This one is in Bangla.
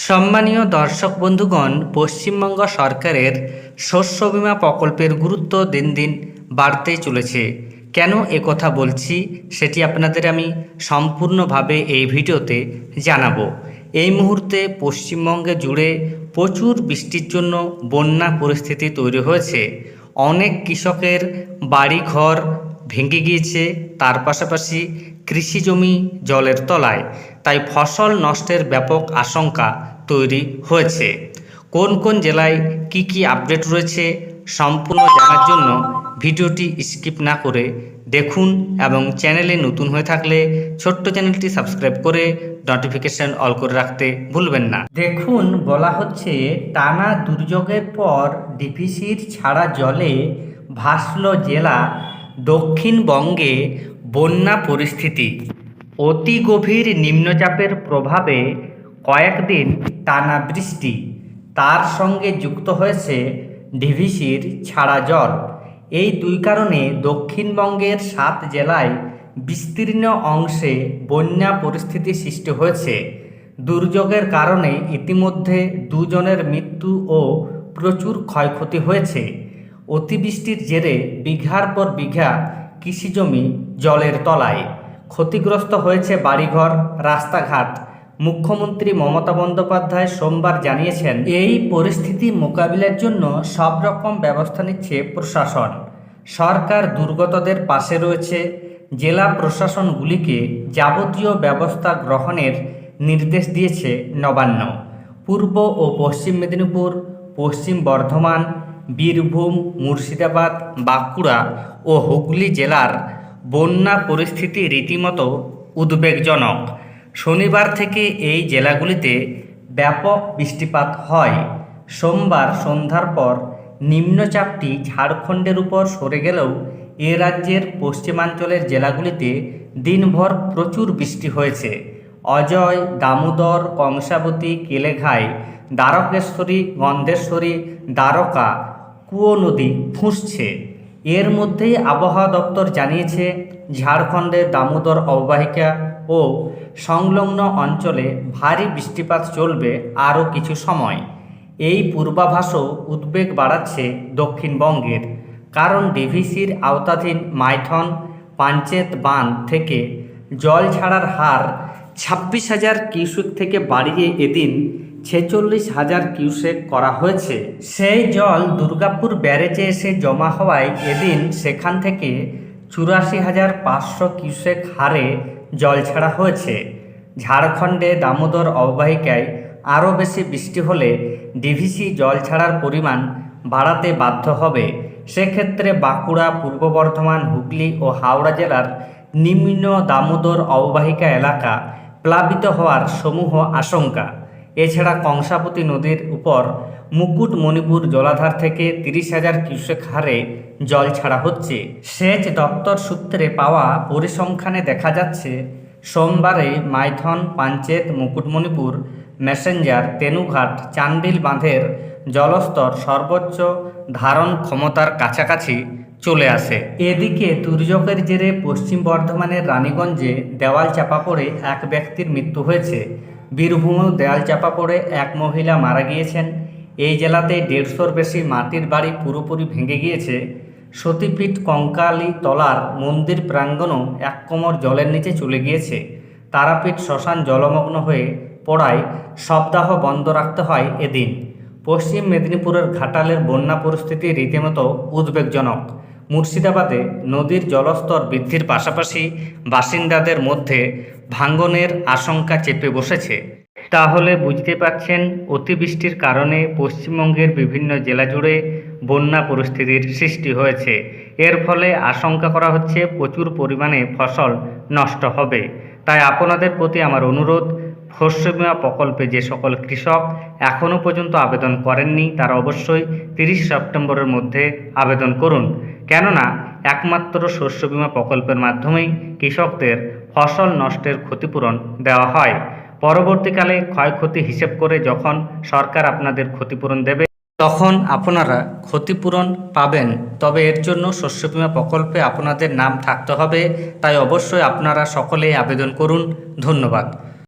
সম্মানীয় দর্শক বন্ধুগণ, পশ্চিমবঙ্গ সরকারের শস্য বীমা প্রকল্পের গুরুত্ব দিন দিন বাড়তেই চলেছে। কেন একথা বলছি সেটি আপনাদের আমি সম্পূর্ণভাবে এই ভিডিওতে জানাবো। এই মুহূর্তে পশ্চিমবঙ্গে জুড়ে প্রচুর বৃষ্টির জন্য বন্যা পরিস্থিতি তৈরি হয়েছে। অনেক কৃষকের বাড়িঘর ভেঙে গিয়েছে, তার পাশাপাশি কৃষি জমি জলের তলায়, তাই ফসল নষ্টের ব্যাপক আশঙ্কা তৈরি হয়েছে। কোন কোন জেলায় কি আপডেট রয়েছে সম্পূর্ণ জানার জন্য ভিডিওটি স্কিপ না করে দেখুন এবং চ্যানেলে নতুন হয়ে থাকলে ছোট্ট চ্যানেলটি সাবস্ক্রাইব করে নোটিফিকেশন অল করে রাখতে ভুলবেন না। দেখুন, বলা হচ্ছে টানা দুর্যোগের পর ডিভিসির ছাড়া জলে ভাসল জেলা। দক্ষিণবঙ্গে বন্যা পরিস্থিতি। অতি গভীর নিম্নচাপের প্রভাবে কয়েকদিন টানা বৃষ্টি, তার সঙ্গে যুক্ত হয়েছে ডিভিসির ছাড়া জল। এই দুই কারণে দক্ষিণবঙ্গের 7 জেলায় বিস্তীর্ণ অংশে বন্যা পরিস্থিতি সৃষ্টি হয়েছে। দুর্যোগের কারণে ইতিমধ্যে 2 জনের মৃত্যু ও প্রচুর ক্ষয়ক্ষতি হয়েছে। অতিবৃষ্টির জেরে বিঘার পর বিঘা কৃষিজমি জলের তলায়। ক্ষতিগ্রস্ত হয়েছে বাড়িঘর, রাস্তাঘাট। মুখ্যমন্ত্রী মমতা বন্দ্যোপাধ্যায় সোমবার জানিয়েছেন, এই পরিস্থিতি মোকাবিলার জন্য সব রকম ব্যবস্থা নিচ্ছে প্রশাসন। সরকার দুর্গতদের পাশে রয়েছে। জেলা প্রশাসনগুলিকে যাবতীয় ব্যবস্থা গ্রহণের নির্দেশ দিয়েছে নবান্ন। পূর্ব ও পশ্চিম মেদিনীপুর, পশ্চিম বর্ধমান, বীরভূম, মুর্শিদাবাদ, বাঁকুড়া ও হুগলি জেলার বন্যা পরিস্থিতি রীতিমতো উদ্বেগজনক। শনিবার থেকে এই জেলাগুলিতে ব্যাপক বৃষ্টিপাত হয়। সোমবার সন্ধ্যার পর নিম্নচাপটি ঝাড়খণ্ডের উপর সরে গেলেও এ রাজ্যের পশ্চিমাঞ্চলের জেলাগুলিতে দিনভর প্রচুর বৃষ্টি হয়েছে। অজয়, দামোদর, কংসাবতী, কেলেঘাই, দ্বারকেশ্বরী, গন্ধেশ্বরী, দ্বারকা, কুয়ো নদী ফুঁসছে। এর মধ্যেই আবহাওয়া দপ্তর জানিয়েছে, ঝাড়খণ্ডের দামোদর অববাহিকা ও সংলগ্ন অঞ্চলে ভারী বৃষ্টিপাত চলবে আরও কিছু সময়। এই পূর্বাভাসও উদ্বেগ বাড়াচ্ছে দক্ষিণবঙ্গের, কারণ ডিভিসির আওতাধীন মাইথন পাঞ্চেত বাঁধ থেকে জল ছাড়ার হার 26,000 কিউসেক থেকে বাড়িয়ে এদিন 46,000 কিউসেক করা হয়েছে। সেই জল দুর্গাপুর ব্যারেজে এসে জমা হওয়ায় এদিন সেখান থেকে 84,500 কিউসেক হারে জল ছাড়া হয়েছে। ঝাড়খণ্ডে দামোদর অববাহিকায় আরও বেশি বৃষ্টি হলে ডিভিসি জল ছাড়ার পরিমাণ বাড়াতে বাধ্য হবে। সেক্ষেত্রে বাঁকুড়া, পূর্ব বর্ধমান, হুগলি ও হাওড়া জেলার নিম্ন দামোদর অববাহিকা এলাকা প্লাবিত হওয়ার সমূহ আশঙ্কা। এছাড়া কংসাবতী নদীর উপর মুকুটমণিপুর জলাধার থেকে 30,000 কিউসেক হারে জল ছাড়া হচ্ছে। সেচ দপ্তর সূত্রে পাওয়া পরিসংখ্যানে দেখা যাচ্ছে, সোমবারে মাইথন, পাঞ্চেত, মুকুটমণিপুর, মেসেঞ্জার, তেনুঘাট, চান্ডিল বাঁধের জলস্তর সর্বোচ্চ ধারণ ক্ষমতার কাছাকাছি চলে আসে। এদিকে দুর্যোগের জেরে পশ্চিম বর্ধমানের রানীগঞ্জে দেওয়াল চাপা পড়ে এক ব্যক্তির মৃত্যু হয়েছে। বীরভূমেও দেওয়াল চাপা পড়ে এক মহিলা মারা গিয়েছেন। এই জেলাতে 150-র বেশি মাটির বাড়ি পুরোপুরি ভেঙে গিয়েছে। সতীপীঠ কঙ্কালী তলার মন্দির প্রাঙ্গণও 1 কোমর জলের নিচে চলে গিয়েছে। তারাপীঠ শ্মশান জলমগ্ন হয়ে পড়ায় সপ্তাহ বন্ধ রাখতে হয় এদিন। পশ্চিম মেদিনীপুরের ঘাটালের বন্যা পরিস্থিতি রীতিমতো উদ্বেগজনক। মুর্শিদাবাদে নদীর জলস্তর বৃদ্ধির পাশাপাশি বাসিন্দাদের মধ্যে ভাঙনের আশঙ্কা চেপে বসেছে। তাহলে বুঝতে পারছেন, অতিবৃষ্টির কারণে পশ্চিমবঙ্গের বিভিন্ন জেলা জুড়ে বন্যা পরিস্থিতির সৃষ্টি হয়েছে। এর ফলে আশঙ্কা করা হচ্ছে প্রচুর পরিমাণে ফসল নষ্ট হবে। তাই আপনাদের প্রতি আমার অনুরোধ, শস্য বীমা প্রকল্পে যে সকল কৃষক এখনও পর্যন্ত আবেদন করেননি তারা অবশ্যই 30 সেপ্টেম্বরের মধ্যে আবেদন করুন। কেননা একমাত্র শস্য বীমা প্রকল্পের মাধ্যমেই কৃষকদের ফসল নষ্টের ক্ষতিপূরণ দেওয়া হয়। পরবর্তীকালে ক্ষয়ক্ষতি হিসেব করে যখন সরকার আপনাদের ক্ষতিপূরণ দেবে তখন আপনারা ক্ষতিপূরণ পাবেন। তবে এর জন্য শস্য বীমা প্রকল্পে আপনাদের নাম থাকতে হবে। তাই অবশ্যই আপনারা সকলেই আবেদন করুন। ধন্যবাদ।